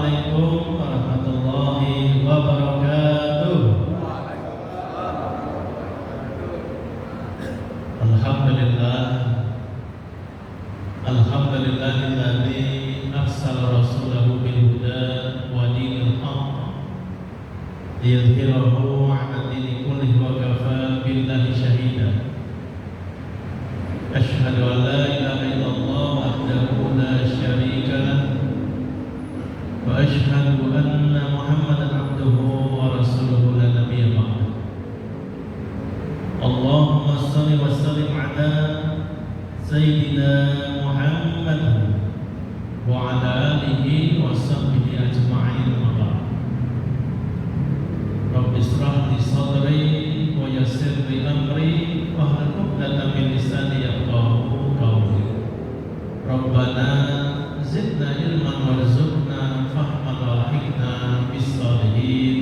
Assalamualaikum warahmatullahi wabarakatuh. Alhamdulillah, alhamdulillahilladzi arsala rasulahu bil huda wa dinil haqq liyudhhirahu 'ala dini kullihi wa kafaa billahi shahida. Asyhadu an la ilaha illallah wahdahu la syarika lah wa asyhadu anna Muhammadan abduhu wa rasuluhu la nabiyya ba'dahu. Allahumma shalli wa sallim ala sayyidina Muhammad wa ala alihi wa sahbihi ajma'in. Rabbi ishrah li sadri wa yassir li amri wahlul 'uqdatam min lisani yafqahu qawli. Rabbana zidna ilman warzuqna fahman walhiqna bis shalihin.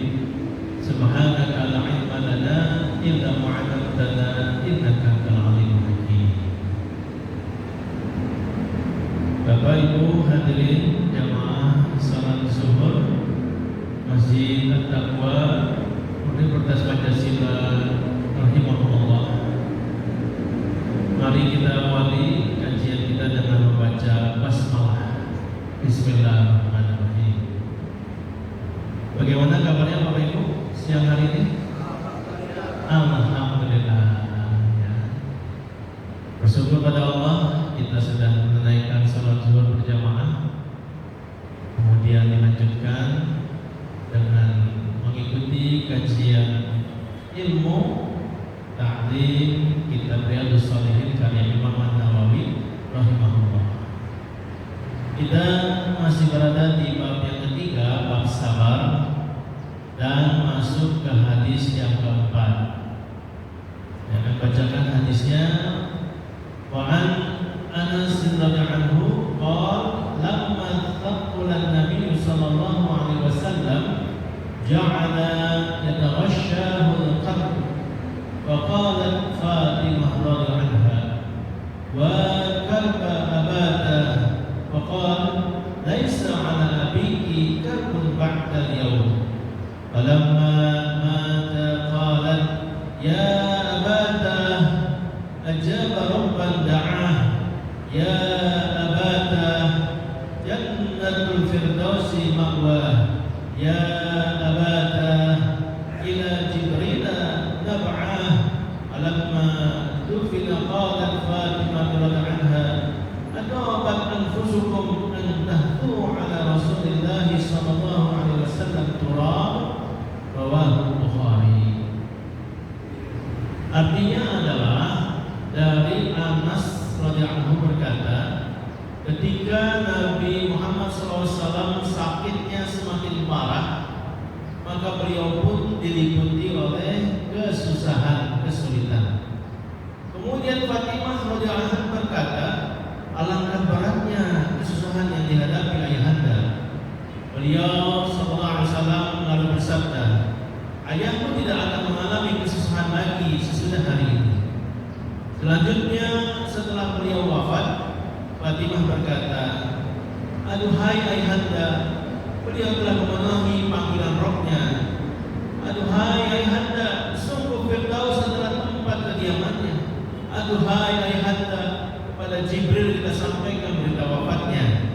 Subhanaka la ilma lana illa ma 'allamtana innaka antal alimul hakim. Bapak Ibu hadirin jamaah salat zuhur Masjid At-Taqwa Universitas Pancasila rahimahullah. Mari kita awali kajian kita dengan membaca basmalah. Bismillahirrahmanirrahim. Bagaimana kabarnya Bapak Ibu siang hari ini? Alhamdulillah ya. Bersyukur pada Allah kita sudah menunaikan salat zuhur berjamaah. Kemudian dilanjutkan dengan mengikuti kajian ilmu ta'lim kitab Riyadhus Shalihin karya Imam An-Nawawi rahimahullah. Kita masih berada di bab yang ketiga, bab sabar, dan masuk ke hadis yang keempat. Saya akan bacakan hadisnya. Wa an Anas radhiyallahu anhu qala lamma taqala an-nabiy sallallahu alaihi wasallam ja'ala yataghashahu al-qalb wa qalat Fatimah radhiyallahu anha wa karba abata wa qala laysa 'ala abiki karbun ba'da al-yawm. Falamma mata qalat ya abata ajaba rabban da'ah ya abata jannatul firdausi ma'wah ya abata ila Jibril nab'ah. Alamma dufina qalat Fatimah radhiyallahu anha adabat anfusukum an tahtu ala Rasulillah sallallahu alaihi wasallam turab. Rawahu Bukhari. Artinya adalah dari Anas radhiyallahu anhu berkata, ketika Nabi Muhammad SAW sakitnya semakin parah, maka beliau pun diliputi oleh kesusahan, kesulitan. Kemudian Fatimah radhiyallahu anha berkata, alangkah beratnya kesusahan yang dihadapi ayahanda. Beliau sallallahu alaihi wasallam lalu bersabda, ayahmu tidak akan mengalami kesusahan lagi sesudah hari ini. Selanjutnya setelah beliau wafat, Fatimah berkata, aduhai ayahanda, beliau telah memenuhi panggilan rohnya. Aduhai ayahanda, sungguh Firdaus adalah tempat kediamannya. Aduhai ayahanda, kepada Jibril kita sampaikan berita wafatnya.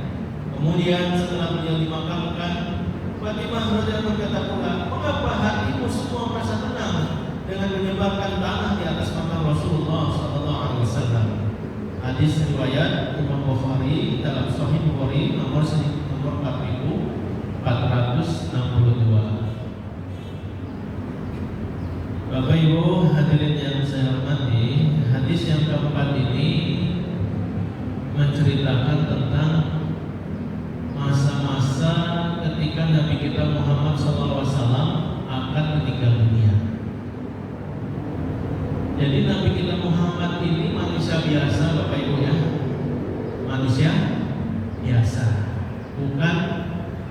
Kemudian setelah beliau dimakamkan, Fatimah radhiyallahu berkata pula, mengapa hatimu semua merasa tenang dengan menyebarkan tanah di atas makam Rasulullah sallallahu alaihi wasallam. Hadis riwayat Imam Bukhari dalam Sahih Bukhari nomor 4462. Bapak Ibu hadirin yang saya hormati, hadis yang keempat ini menceritakan tentang masa-masa ketika Nabi kita Muhammad SAW akan meninggal dunia. Jadi Nabi kita Muhammad ini manusia biasa, Bapak Ibu ya, manusia biasa, bukan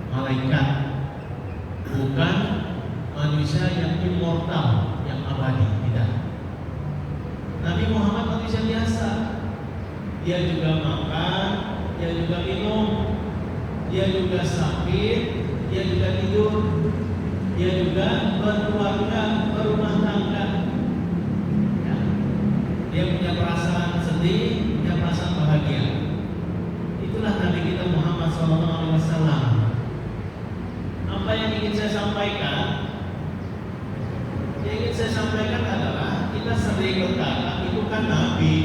malaikat, bukan manusia yang immortal, yang abadi, tidak. Nabi Muhammad manusia biasa, dia juga makan, dia juga minum, dia juga sakit, dia juga tidur, dia juga berkeluarga, berumah tangga. Ya. Dia punya perasaan sedih, punya perasaan bahagia. Itulah Nabi kita Muhammad SAW. Apa yang ingin saya sampaikan? Yang ingin saya sampaikan adalah kita sering berkata itu kan Nabi.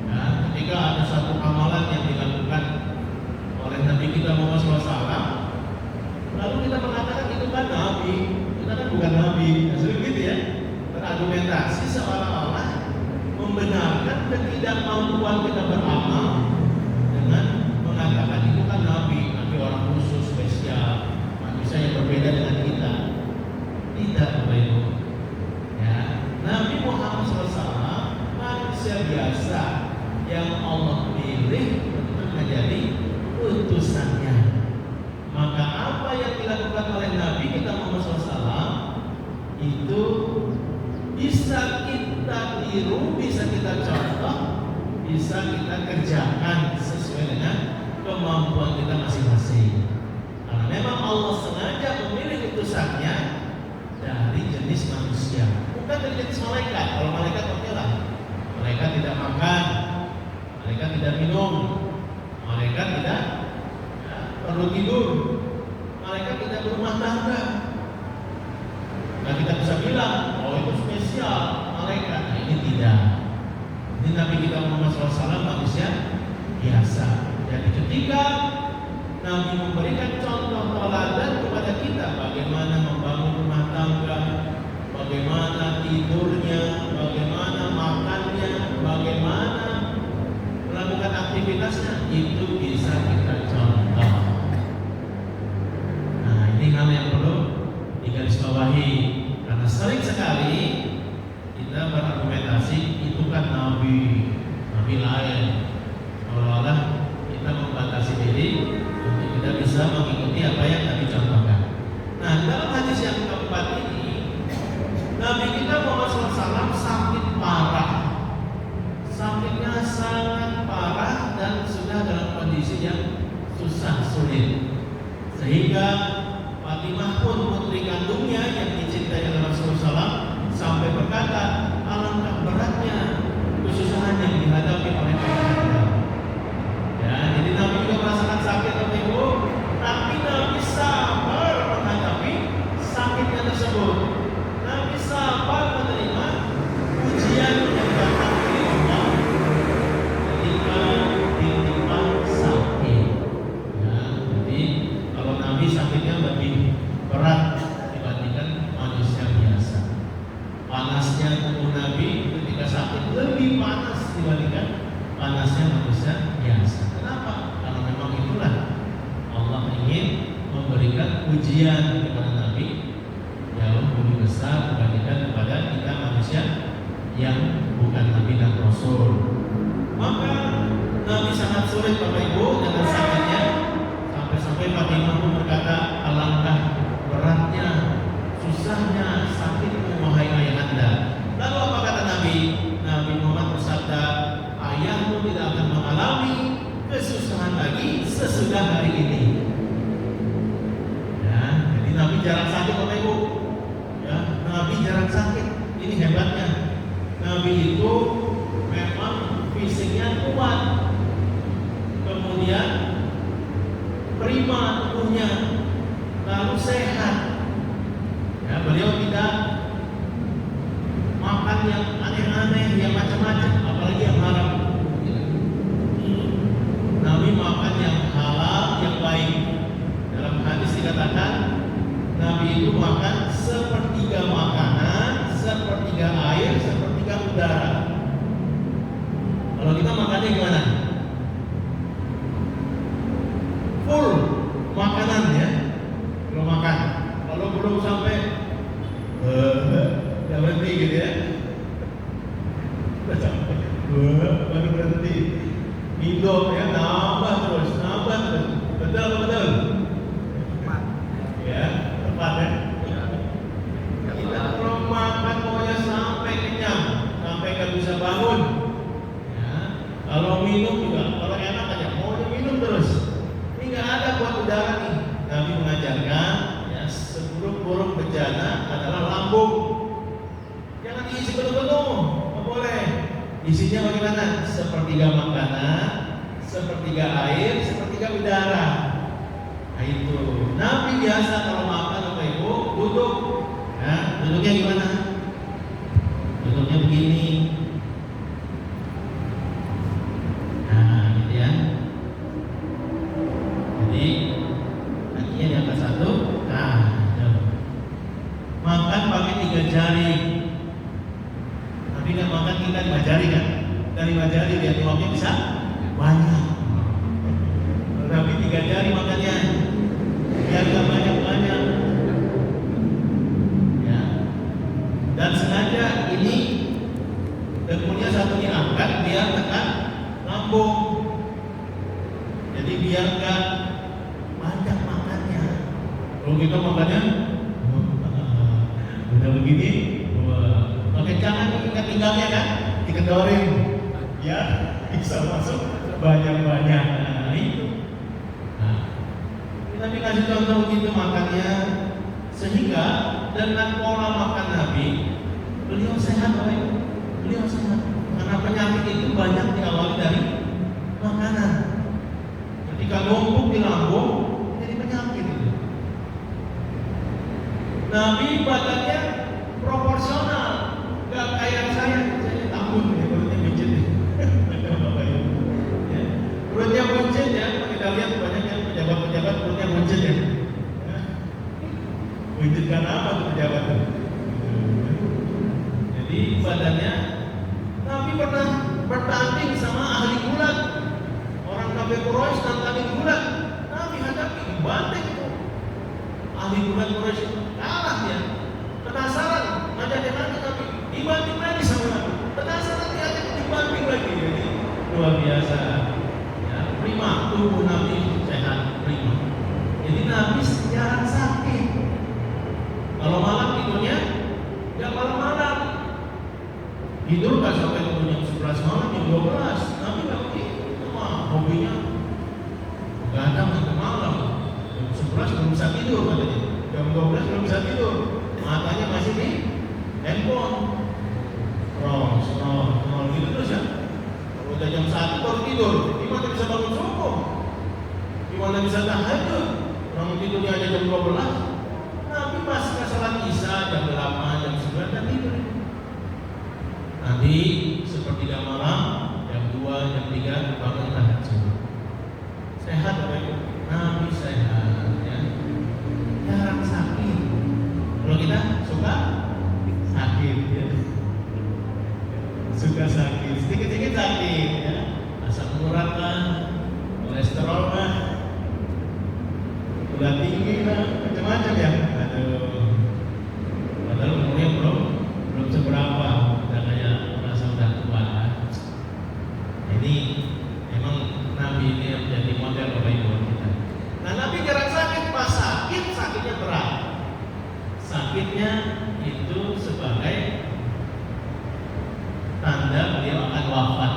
Ya, ketika ada satu amalan yang dilakukan oleh Nabi kita Muhammad SAW, lalu kita mengatakan itu kan Nabi, kita kan bukan Nabi. Ya, sering gitu ya, berargumentasi seolah-olah membenarkan ketidakmampuan kita beramal dengan mengatakan itu kan Nabi, Nabi orang khusus spesial, manusia yang berbeda dengan kita. Tidak, Bapak Ibu. Ya, Nabi Muhammad SAW manusia biasa yang Allah pilih untuk menjadi utusannya. Maka apa yang dilakukan oleh Nabi kita Muhammad SAW itu bisa kita tiru, bisa kita contoh, bisa kita kerjakan sesuai dengan kemampuan kita masing-masing. Karena memang Allah sengaja memilih utusannya dari jenis manusia, bukan dari jenis malaikat. Kalau malaikat oke lah, malaikat tidak makan, malaikat tidak minum, malaikat tidak perlu tidur, malaikat tidak berumah tangga. Nah kita bisa bilang, oh itu spesial malaikat. Nah, ini tidak. Ini Nabi kita Muhammad SAW manusia biasa. Jadi ketika Nabi memberikan contoh teladan kepada kita, bagaimana membangun rumah tangga, bagaimana tidurnya, bagaimana makannya, bagaimana melakukan aktivitasnya, itu bisa kita contoh. Nah ini hal yang perlu digarisbawahi, karena sering sekali kita berargumentasi itu kan Nabi, Nabi lain, seolah-olah kita membatasi diri untuk kita bisa mengikuti apa yang Nabi contohkan. Nah dalam hadis yang keempat ini, Nabi kita Muhammad SAW sakit parah, sakitnya sangat parah dan sudah dalam kondisi yang susah sulit, sehingga Fatimah pun putri kandungnya yang dicintai oleh Rasulullah SAW sampai berkata, alangkah beratnya kesusahan yang dihadapi oleh ayahanda. Ya, jadi Nabi juga merasakan sakit, Bapak Ibu, tapi Nabi sabar menghadapi sakitnya tersebut. Nabi sabar menerima ujian yang datang dari Allah ketika ditimpa sakit. Ya, jadi kalau Nabi sakitnya lebih berat dibandingkan manusia biasa. Panasnya tubuh Nabi ketika sakit lebih panas dibandingkan panasnya manusia biasa. Kenapa? Karena memang itulah Allah ingin memberikan ujian kepada Nabi jauh lebih besar dibandingkan kepada kita manusia yang bukan Nabi dan Rasul. Maka Nabi sangat sulit, Bapak Ibu, dengan sakitnya, sampai-sampai Fatimah pun berkata, alangkah beratnya, susahnya sakitmu wahai ayahanda. Lalu apa kata Nabi? Nabi Muhammad bersabda, ayahmu tidak akan mengalami kesusahan lagi sesudah hari ini. Ya, jadi Nabi jarang sakit, Bapak Ibu. Ya, Nabi jarang sakit. Ini hebatnya. Nabi itu memang fisiknya kuat, kemudian prima tubuhnya, lalu sehat. Ya, beliau tidak makan yang aneh-aneh, yang macam-macam, apalagi yang haram. Nabi makan yang halal, yang baik. Dalam hadis dikatakan Nabi itu makan sepertiga makanan, sepertiga air, sepertiga udara. Kalau kita makannya gimana? Full makanan ya. Belum makan. Kalau belum sampai ya berhenti gitu ya. Baru berhenti. Hidup ya, nambah terus. Betul. Ya, tepat ya. Kita belum makan pokoknya sampai kenyang, sampai nggak bisa bangun. Ya, kalau minum juga, kalau enak aja mau minum terus. Ini nggak ada buat udara nih. Nabi mengajarkan Isinya bagaimana? Sepertiga makanan, sepertiga air, sepertiga udara. Nah itu. Nabi biasa kalau makan Bapak Ibu duduk. Nah, duduknya gimana? Duduknya begini. Nah, gitu ya. Jadi kakinya di atas satu. Nah, gitu. Makan pakai 3 jari. Tapi nggak makan kita 5 jari kan? Dari 5 jari biar uangnya bisa banyak. Tapi 3 jari makannya biar nggak banyak-banyak. Ya. Dan sengaja ini dengkulnya satu diangkat biar tekan lambung. Jadi biar nggak banyak makannya. Kalau kita makannya udah begini, pakai jangan ikat pinggangnya kan, dikedorin, ya bisa masuk banyak-banyak. Nah itu. Nah, Nabi kasih contoh begitu makannya, sehingga dengan pola makan Nabi, beliau sehat, beliau sehat. Karena penyakit itu banyak diawali dari makanan. Ketika numpuk di lambung, jadi penyakit itu. Nabi badannya proporsional, gak kayak saya takut ya perutnya buncit ya. Perutnya buncit ya, kita lihat banyak yang pejabat-pejabat perutnya buncit ya. Buncit karena apa tuh pejabat tuh? Jadi badannya, Nabi pernah bertanding sama ahli gulat. Orang kafir Quraisy tantangin gulat, Nabi hadapi dibanting itu. Ahli gulat Quraisy kalah dia. Penasaran, ngajakin lagi Nabi, dibanting lagi sama Nabi. Penasaran dia dibanting lagi. Jadi luar biasa. Ya, prima tubuh Nabi sehat, prima. Jadi Nabi jarang sakit. Kalau malam tidurnya, nggak malam-malam. Tidur nggak sampai jam 11 malam, jam 12. Nabi nggak begitu. Wah, hobinya begadang sampai malam. Jam 11 belum bisa tidur katanya. Jam 12 belum bisa tidur. Matanya masih di handphone. Scroll gitu terus ya. Kalau udah jam 1 baru tidur, gimana bisa bangun subuh? Gimana bisa tahajud? Orang tidurnya aja jam 12. Nabi pas ke salat Isya jam 8, jam 9 dan tidur. Nanti sepertiga malam, jam 2, jam 3 bangun tahajud. Sehat Bapak Ibu? Nabi sehat ya. Jarang sakit. Kalau kita suka sakit ya. Suka sakit, sedikit-sedikit sakit ya. Asam urat lah, kolesterol lah, gula tinggi lah, macam-macam ya. Aduh. Padahal umurnya belum seberapa, udah kayak merasa udah tua. Jadi memang Nabi ini yang menjadi model Bapak Ibu kita. Nah Nabi jarang sakit, pas sakit sakitnya berat. Sakitnya itu sebagai tanda beliau akan wafat.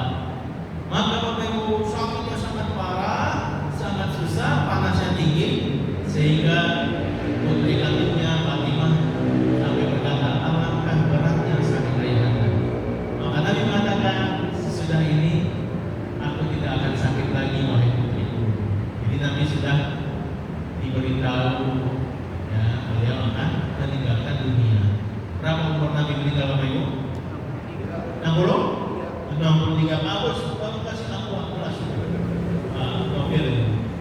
Maka Bapak Ibu sakitnya sangat parah, sangat susah, panasnya tinggi, sehingga putri kandungnya Fatimah sampai berkata, alangkah beratnya sakit ayahanda. Maka Nabi mengatakan, sesudah ini aku tidak akan sakit lagi wahai putriku. Jadi Nabi sudah diberitahu ya beliau akan meninggalkan dunia. Berapa umur Nabi meninggal Bapak Ibu? 63 kamus, baru kasih aku 14. Mobil,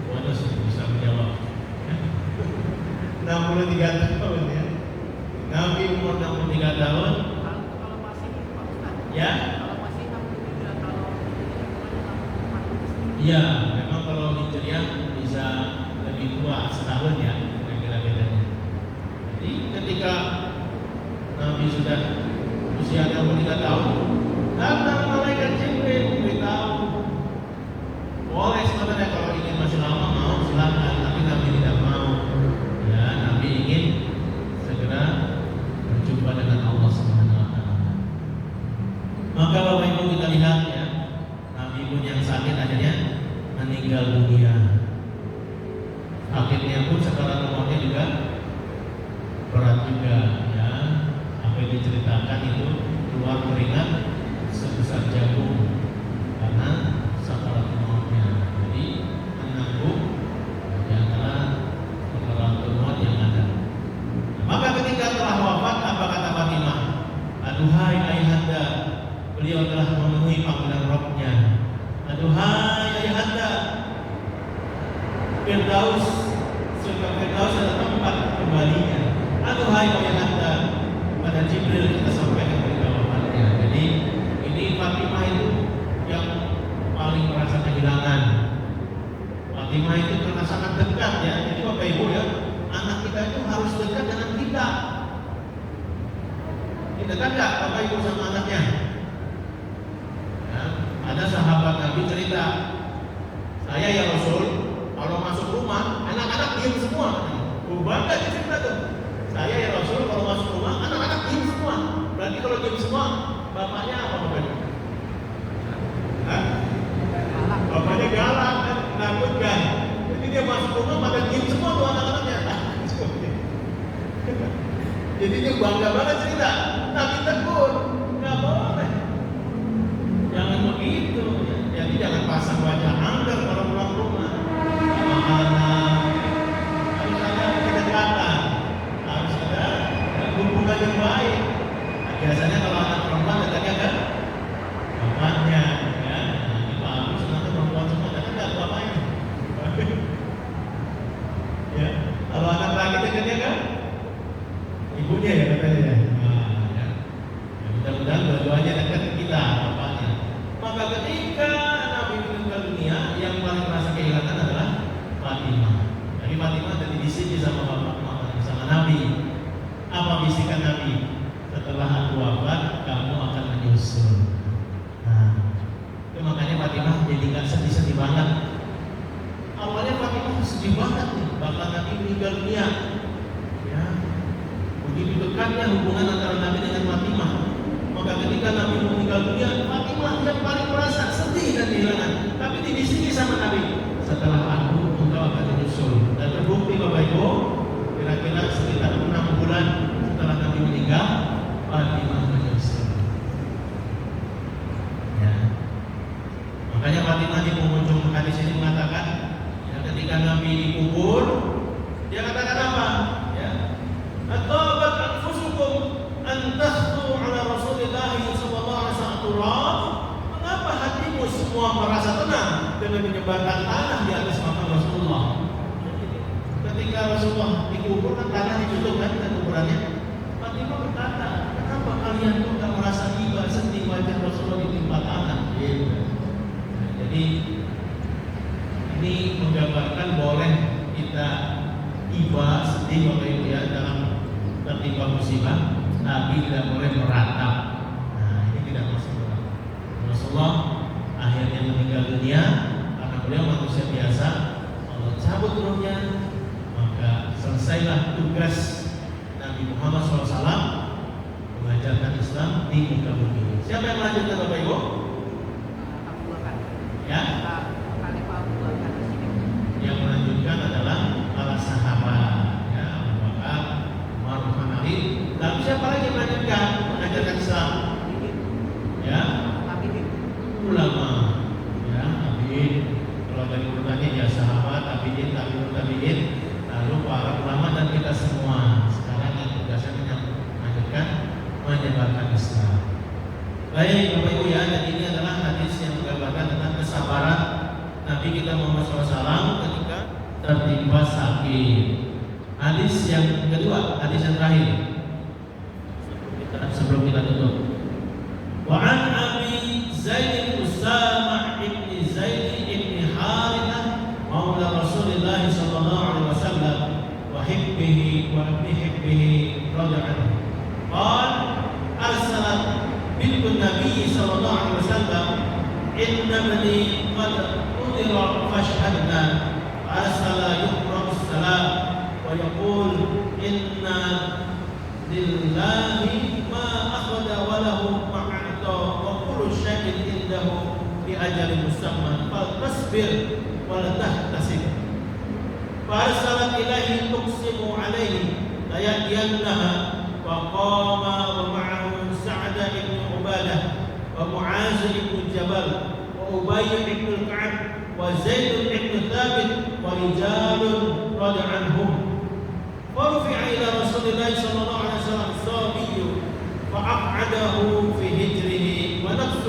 bonus bisa menjawab. 63 tahun ya. Nabi umur 63 tahun. Kalau masih Ya? kalau masih 63 tahun. Iya, memang kalau Hijriah bisa lebih tua setahun ya, kira-kira bedanya. Jadi ketika Nabi sudah usia 63 tahun, datang malaikat Jibril memberitahu, boleh sebenarnya kalau ingin masih lama mau silakan, tapi Nabi tidak mau. Ya, Nabi ingin segera berjumpa dengan Allah Subhanahu Wa Taala. Maka Bapak Ibu kita lihat ya, Nabi pun yang sakit akhirnya meninggal dunia. Akhirnya pun sekarang umurnya juga berat juga ya. Apa yang diceritakan itu keluar keringat sebesar jagung beliau telah memenuhi panggilan Rabb-Nya. Aduhai ayahanda, Firdaus, surga Firdaus adalah tempat kembalinya. Aduhai ayahanda, pada Jibril kita sampaikan jawabannya. Jadi ini Fatimah itu yang paling merasa kehilangan. Fatimah itu karena sangat dekat ya. Jadi Bapak Ibu ya, anak kita itu harus dekat dengan kita. Dekat nggak Bapak Ibu sama anaknya? Ya, ada sahabat Nabi cerita, saya ya Rasul, kalau masuk rumah anak-anak diam semua. Bangga dia cerita tuh. Saya ya Rasul, kalau masuk rumah anak-anak diam semua. Berarti kalau diam semua, bapaknya apa Bapak Ibu? Bapaknya galak kan, menakutkan. Jadi dia masuk rumah pada diam semua tuh anak-anaknya. Jadi dia bangga banget cerita. Nabi tegur, nggak boleh. Jangan begitu. Jadi jangan pasang wajah angker kalau pulang rumah. Harus ada kedekatan, harus ada hubungan yang baik. Nah, biasanya kalau anak perempuan dekatnya kan bapaknya, ya. Ini Pak Agus nanti perempuan semua dekat nggak bapaknya. Ya, kalau anak laki dekatnya kan ibunya ya katanya ya. Nah, ya. Mudah-mudahan dua-duanya dekat kita bapaknya. Maka ketika Nabi meninggal dunia, yang paling merasa kehilangan adalah Fatimah. Jadi Fatimah tadi di sini sama bapak, sama Nabi. Apa bisikan Nabi? Setelah aku wafat, kamu akan menyusul. Nah, itu makanya Fatimah jadi nggak sedih-sedih banget. Awalnya Fatimah sedih banget nih, bakal Nabi meninggal dunia. Ya, begitu dekatnya hubungan antara Nabi dengan Fatimah. Maka ketika Nabi meninggal dunia, Fatimah yang paling merasa sedih dan kehilangan. Tapi dibisiki sama Nabi, setelah aku engkau akan menyusul. Dan terbukti Bapak Ibu, kira-kira sekitar 6 bulan setelah Nabi meninggal, Fatimah menyusul. Ya. Makanya Fatimah di penghujung hadis ini mengatakan, ya, ketika Nabi dikubur, dia katakan apa? Ya. At-taubat anfusukum an takhdu ala Rasulillah sallallahu alaihi wasallam. Mengapa hatimu semua merasa tenang dengan menyebarkan tanah di atas makam Rasulullah? Ketika Rasulullah dikubur kan tanah ditutup kan kuburannya. Fatimah berkata, kenapa kalian tuh nggak merasa iba sedih wajah Rasulullah ditimpa tanah? Gitu. Jadi ini menggambarkan boleh kita iba sedih Bapak Ibu ya dalam tertimpa musibah, tapi tidak boleh meratap. Nah, ini tidak masuk. Rasulullah akhirnya meninggal dunia karena beliau manusia biasa. Allah cabut ruhnya, maka selesailah tugas Nabi Muhammad SAW mengajarkan Islam di muka bumi. Siapa yang melanjutkan Bapak Ibu? Ya? Yang melanjutkan adalah para sahabat, ya, Abu Bakar, Umar, Utsman, Ali. Lalu siapa lagi yang melanjutkan mengajarkan Islam? Ya, ulama, ya, tabi'in. Kalau dari urutannya ya sahabat, tabi'in, tabi'in, lalu para ulama dan kita semua. Sekarang yang tugasnya melanjutkan menyebarkan Islam. Baik Bapak Ibu ya, dan ini adalah hadis yang menggambarkan tentang kesabaran Nabi kita Muhammad SAW ketika tertimpa sakit. Hadis yang kedua, hadis yang terakhir sebelum kita tutup. Wa an Abi Zaid Usamah ibn Zaid ibn Harithah maula Rasulullah sallallahu alaihi wasallam wa hibbihi wa ibn hibbihi radhiyallahu anhu. Qal arsalat bintun Nabi sallallahu alaihi wasallam inna bani qad udira fashhadna arsala yuqra as-salam wa yaqul inna lillahi ma akhadha wa lahu ma a'ta wa kullu shay'in indahu bi ajalin musamma fasbir wa la tahtasib. Fa arsalat ilaihi tuqsimu alaihi la yatiyannaha wa qama wa ma'ahu Sa'd ibn Ubadah wa Mu'az ibn Jabal wa Ubay ibn Ka'ab wa Zaid ibn Thabit wa rijalun radhiyallahu anhum. ورفع إلى رسول الله صلى الله عليه وسلم الصبي فأقعده في هجره ونفسه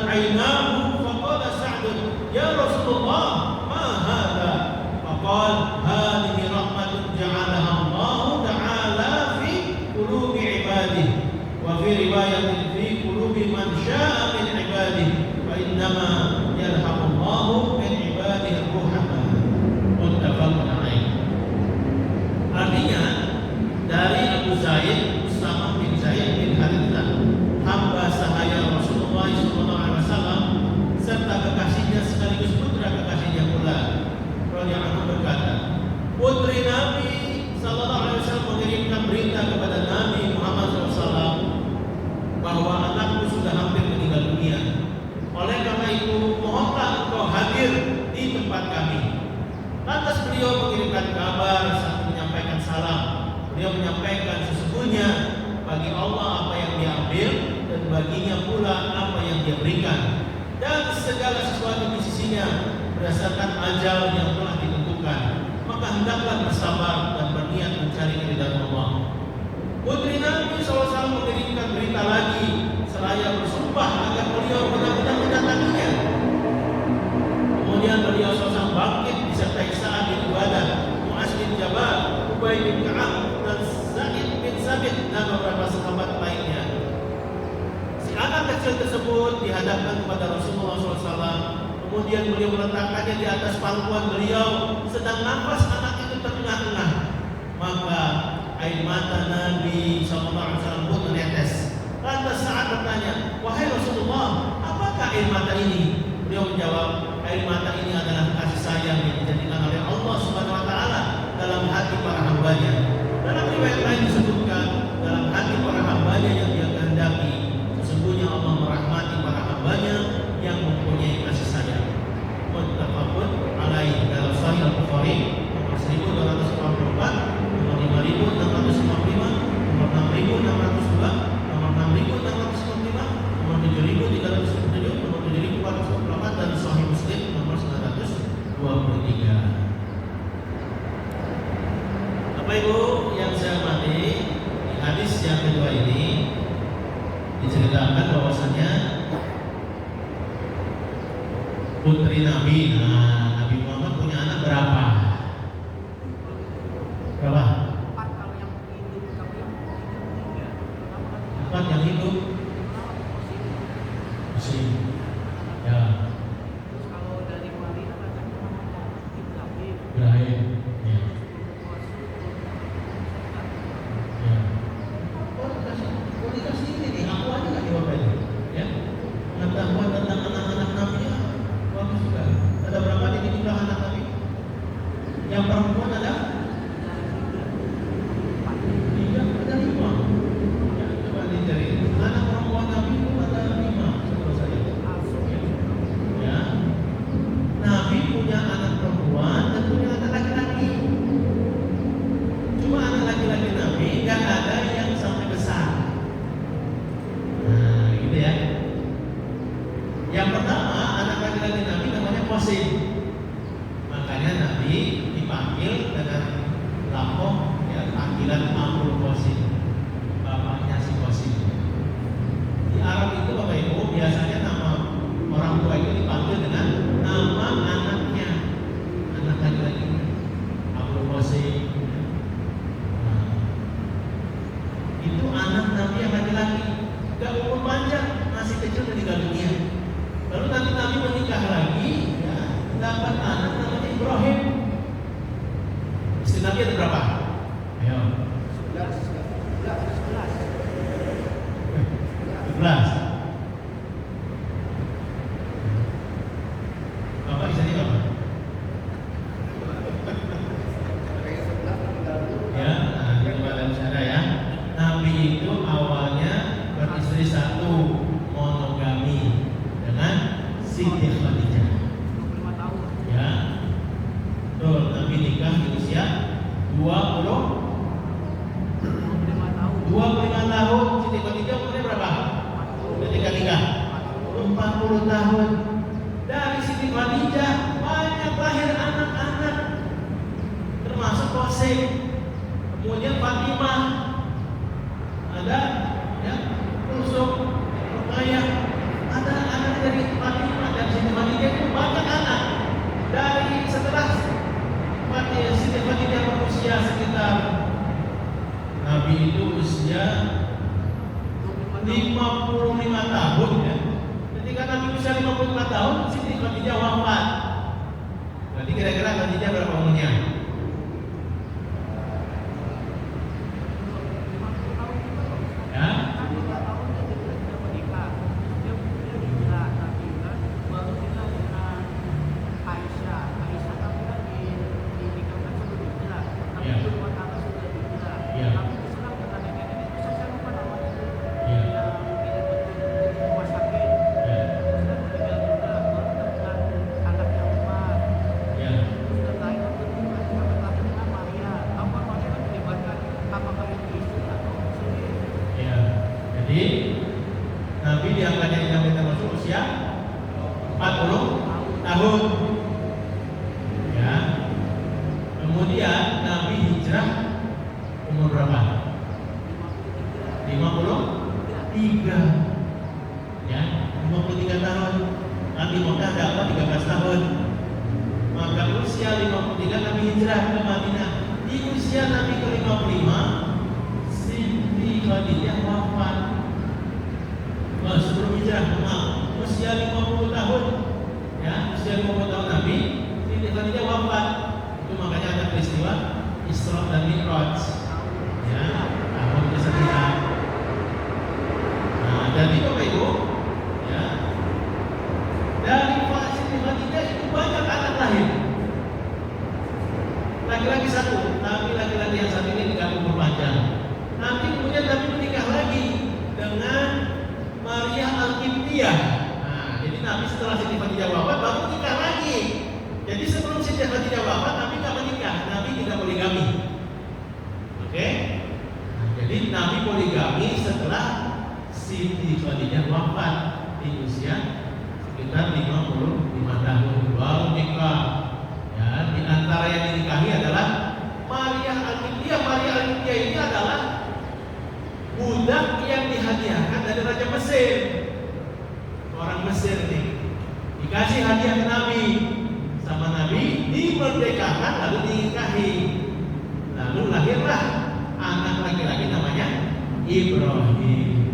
عيناه فقال سعد يا رسول الله ما هذا فقال هذه رحمة جعلها الله تعالى في قلوب عباده وفي رواية في قلوب من شاء من عباده فإنما يرحم الله من عباده الرحماء muttafaqun alaih. Artinya dari Abu Zaid Usama bin Zaid bin Harithah, hamba sahaya Rasulullah SAW serta kekasihnya sekaligus putra kekasihnya pula, radhiyallahu anhu berkata, putri Nabi SAW mengirimkan berita kepada Nabi Muhammad SAW bahwa anakku sudah hampir meninggal dunia. Oleh karena itu, mohonlah engkau hadir di tempat kami. Lantas beliau mengirimkan kabar sambil menyampaikan salam. Beliau menyampaikan sesungguhnya bagi Allah apa yang dia ambil dan baginya pula apa yang dia berikan. Dan segala sesuatu di sisinya berdasarkan ajal yang telah ditentukan. Maka hendaklah bersabar dan berniat mencari keridhaan Allah. Putri Nabi SAW mengirimkan berita lagi seraya bersumpah agar beliau benar-benar mendatanginya. Kemudian beliau SAW bangkit disertai Sa'ad bin Ubadah, Mu'az bin Jabal, Ubay bin Ka'ab dan Zaid bin Sabit dan beberapa sahabat lainnya. Si anak kecil tersebut dihadapkan kepada Rasulullah SAW. Kemudian beliau meletakkannya di atas pangkuan beliau, sedang nafas anak itu terengah-engah. Maka air mata Nabi SAW pun menetes. Lantas Sa'ad bertanya, wahai Rasulullah, apakah air mata ini? Beliau menjawab, air mata ini adalah kasih sayang yang dijadikan oleh Allah Subhanahu wa taala dalam hati para hambanya. Dalam riwayat lain disebutkan, dalam hati para hambanya yang dia kehendaki. Sesungguhnya Allah merahmati para hambanya yang mempunyai kasih sayang. Muttafaqun alaih. Dalam Sahih Al-Bukhari nomor 1244, nomor 5655, nomor 6602, nomor 6655, nomor 7307, nomor 7428 dan Sahih Muslim nomor 923. Bapak Ibu yang saya hormati, di hadis yang kedua ini diceritakan bahwasanya putri Nabi, Nabi Muhammad punya anak berapa? Berapa? 4 kalau yang hidup, kalau yang tiga. 4 yang hidup. Masih. Ya. Terus kalau dari wanita kan Ibrahim. Ibrahim. Ya. Ya. Oh, dikasih ini nih, aku aja nggak jawab ini. Ya. Pengetahuan tentang anak-anak Nabi ya, bagus juga. Ada berapa di jumlah anak Nabi? Yang perempuan ada? 3, ada 5. Ya, coba dicari. Anak perempuan Nabi itu ada 5. Coba saya. Ya. Nabi punya anak perempuan dan punya anak laki-laki. Cuma anak laki-laki Nabi nggak ada yang sampai besar. Nah, gitu ya. Yang pertama, anak laki-laki Nabi namanya Qasim. Makanya Nabi dipanggil dengan lakob ya, panggilan Abul Qasim, bapaknya si Qasim. Di Arab itu Bapak Ibu biasanya nama orang tua itu dipanggil dengan nama anaknya, anak laki-laki Abul Qasim. Nah, itu anak Nabi yang laki-laki, gak umur panjang, masih kecil meninggal dunia. Lalu nanti Nabi menikah lagi, ya, dapat anak namanya Ibrahim. Istri Nabi ada berapa? Ayo. 11. Bapak istri berapa? Ya, nah, itu kalian sadar ya. Nabi itu awalnya beristri satu, monogami dengan Siti Khadijah. 25 tahun. Ya, betul. Nabi nikah di usia 25 tahun. 25 tahun. Siti Khadijah umurnya berapa? Ketika nikah 40 tahun. Dari Siti Khadijah banyak lahir anak-anak, termasuk Qasim. Kemudian Fatimah, ada ya, Rusuk, Ruqayyah, ada anak dari 55 tahun ya. Ketika Nabi usia 55 tahun, Siti Khadijah wafat. Berarti kira-kira Khadijah berapa umurnya? Ya? Jadi Nabi diangkat jadi Nabi termasuk usia 40 tahun. Ya. Kemudian Nabi hijrah umur berapa? 53. Ya, 53 tahun. Nabi Mekah dakwah 13 tahun. Maka usia 53 Nabi hijrah ke Madinah. Di usia Nabi ke-55 Siti Khadijah wafat. Sebelum hijrah, usia 50 tahun. Ya, usia 50 tahun Nabi Siti Khadijah wafat. Itu makanya ada peristiwa Isra dan Mi'raj. Ya, tahun kesedihan. Nah, jadi Bapak Ibu, ya, dari Siti Khadijah itu banyak anak lahir. Laki-laki satu, tapi laki-laki yang satu ini tidak umur panjang. Nanti kemudian Nabi menikah lagi dengan Maria Al-Qibtiyah. Nah, jadi Nabi setelah Siti Khadijah wafat baru nikah lagi. Jadi sebelum Siti Khadijah wafat Nabi tidak menikah, Nabi tidak poligami. Oke? Nah, jadi Nabi poligami setelah Siti Khadijah wafat di usia sekitar 55 tahun baru nikah. Ya, di antara yang dinikahi adalah Maria Al-Qibtiyah. Maria Al-Qibtiyah ini adalah budak yang dihadiahkan dari Raja Mesir. Orang Mesir nih dikasih hadiah ke Nabi, sama Nabi dimerdekakan lalu dinikahi. Lalu lahirlah anak laki-laki namanya Ibrahim.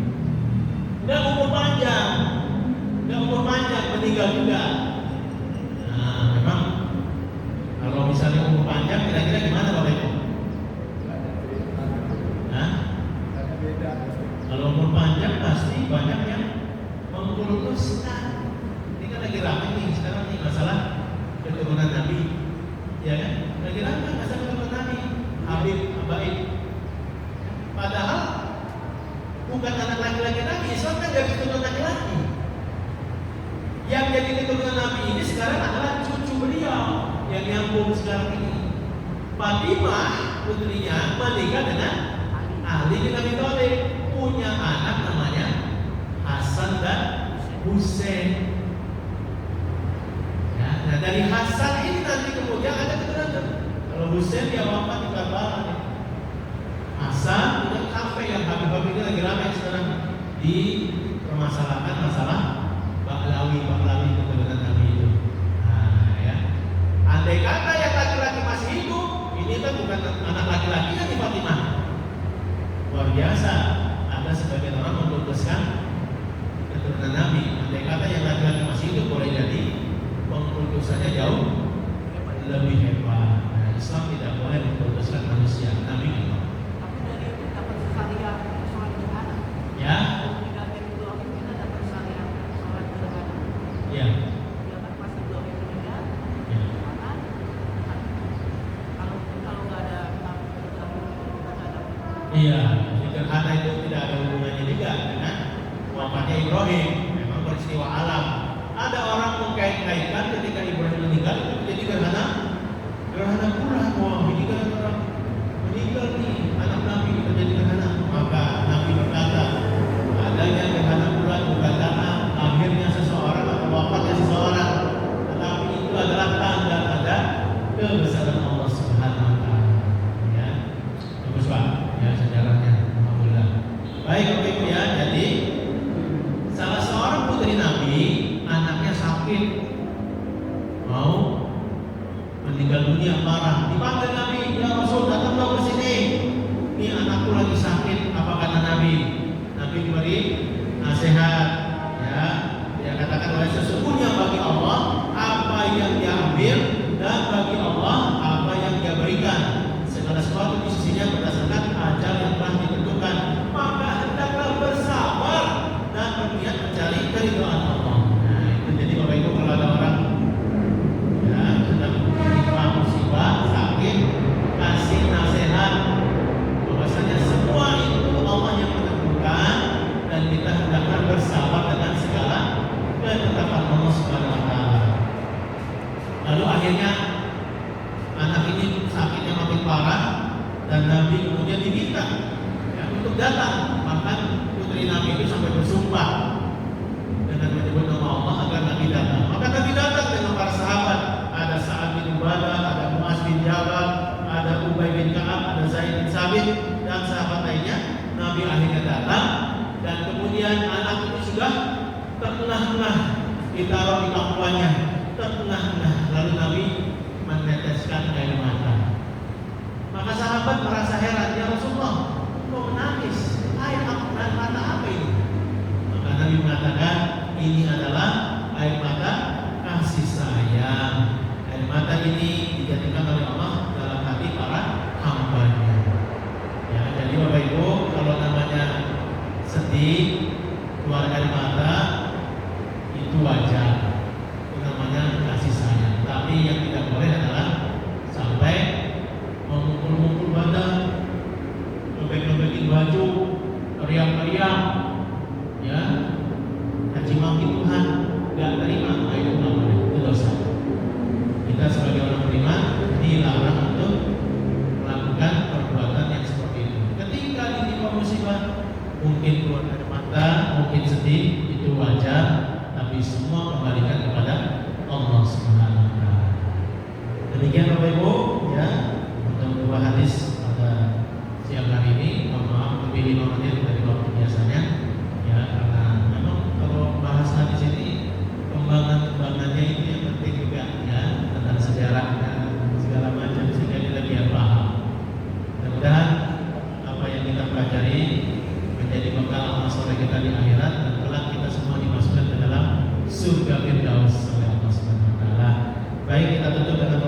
Nggak umur panjang, meninggal juga. Nah, memang kalau misalnya umur panjang kira-kira gimana Bapak Ibu? Nah, kalau umur panjang pasti banyak yang mengkultuskan. Ini kan lagi ramai nih sekarang nih masalah keturunan Nabi, ya kan? Lagi ramai masalah keturunan Nabi, Habib, Abaib. Padahal bukan anak laki-laki Nabi, Islam kan dari keturunan laki-laki. Yang jadi keturunan Nabi ini sekarang adalah cucu beliau yang nyambung sekarang ini. Fatimah putrinya menikah dengan Ali bin Abi Thalib, punya anak namanya Hasan dan Husain. Ya, nah dari Hasan ini nanti kemudian ada keturunan. Kalau Husain dia wafat di Karbala. Hasan udah sampai yang Habib ini lagi ramai sekarang di permasalahan masalah Bahlawi keturunan Nabi itu. Nah, ya. Andai kata yang laki-laki masih hidup, ini kan bukan anak laki-laki kan di Fatimah. Luar biasa, ada sebagian orang memutuskan keturunan Nabi. Andai kata yang laki-laki masih hidup, boleh jadi pengkultusannya jauh lebih hebat. Nah, Islam tidak boleh memutuskan manusia. Nabi tidak. Tapi dari itu dapat syariah sholat gerhana. Ya. Dari itu kita dapat syariah sholat gerhana. Ya. Jangan pas dua itu juga. Ya. Kalau nggak ada Iya, gerhana itu tidak ada hubungannya juga dengan wafatnya Ibrahim. Memang peristiwa alam. Ada orang mengkait-kaitkan ketika Ibrahim meninggal itu menjadi gerhana bulan. Wah, ini kan orang meninggal nih, anak Nabi menjadi gerhana. Maka Nabi berkata, adanya gerhana bulan bukan karena akhirnya seseorang atau wafatnya seseorang, tetapi itu adalah tanda-tanda kebesaran Allah Subhanahu wa taala. Ya. Bagus Pak, ya sejarahnya. Alhamdulillah. Baik Bapak Ibu ya, jadi salah seorang putri Nabi, anaknya sakit, mau meninggal dunia parah. Dipanggil Nabi, ya Rasul datanglah ke sini. Ini anakku lagi sakit. Apa kata Nabi? Nabi diberi datang. Bahkan putri Nabi itu sampai bersumpah dengan menyebut nama Allah agar Nabi datang. Maka Nabi datang dengan para sahabat. Ada Sa'ad bin Ubadah, ada Mu'az bin Jabal, ada Ubay bin Ka'ab, ada Zaid bin Sabit, dan sahabat lainnya. Nabi akhirnya datang, dan kemudian anak itu sudah terengah-engah ditaruh di pangkuannya, terengah-engah. Lalu Nabi meneteskan air mata. Maka sahabat merasa heran, ya Rasulullah, kok menangis? Air mata apa ini? Maka Nabi mengatakan, ini adalah air mata kasih sayang. Air mata ini dijadikan oleh Allah dalam hati para hambanya. Ya, jadi Bapak Ibu, kalau namanya sedih, keluar air mata, itu wajar. Itu namanya kasih sayang. Tapi yang tidak boleh adalah sampai memukul-mukul badan, lembek-lembekin baju, teriak-teriak, ya, caci maki Tuhan, nggak terima, nah itu nggak boleh, itu dosa. Kita sebagai orang beriman dilarang untuk melakukan perbuatan yang seperti itu. Ketika ditimpa musibah, mungkin keluar air mata, mungkin sedih, itu wajar, tapi semua kembalikan kepada Allah Subhanahu wa Ta'ala. Demikian Bapak Ibu, ya, untuk dua hadis pada siang hari ini. Mohon maaf lebih 5 menit dari waktu biasanya, ya, karena memang kalau bahas hadis ini kembangannya itu yang penting juga, ya, tentang sejarahnya segala macam, sehingga kita biar paham. Mudah-mudahan apa yang kita pelajari menjadi bekal amal soleh kita di akhirat, dan kelak kita semua dimasukkan ke dalam surga Firdaus oleh Allah Subhanahu wa Ta'ala. Baik, kita tutup dengan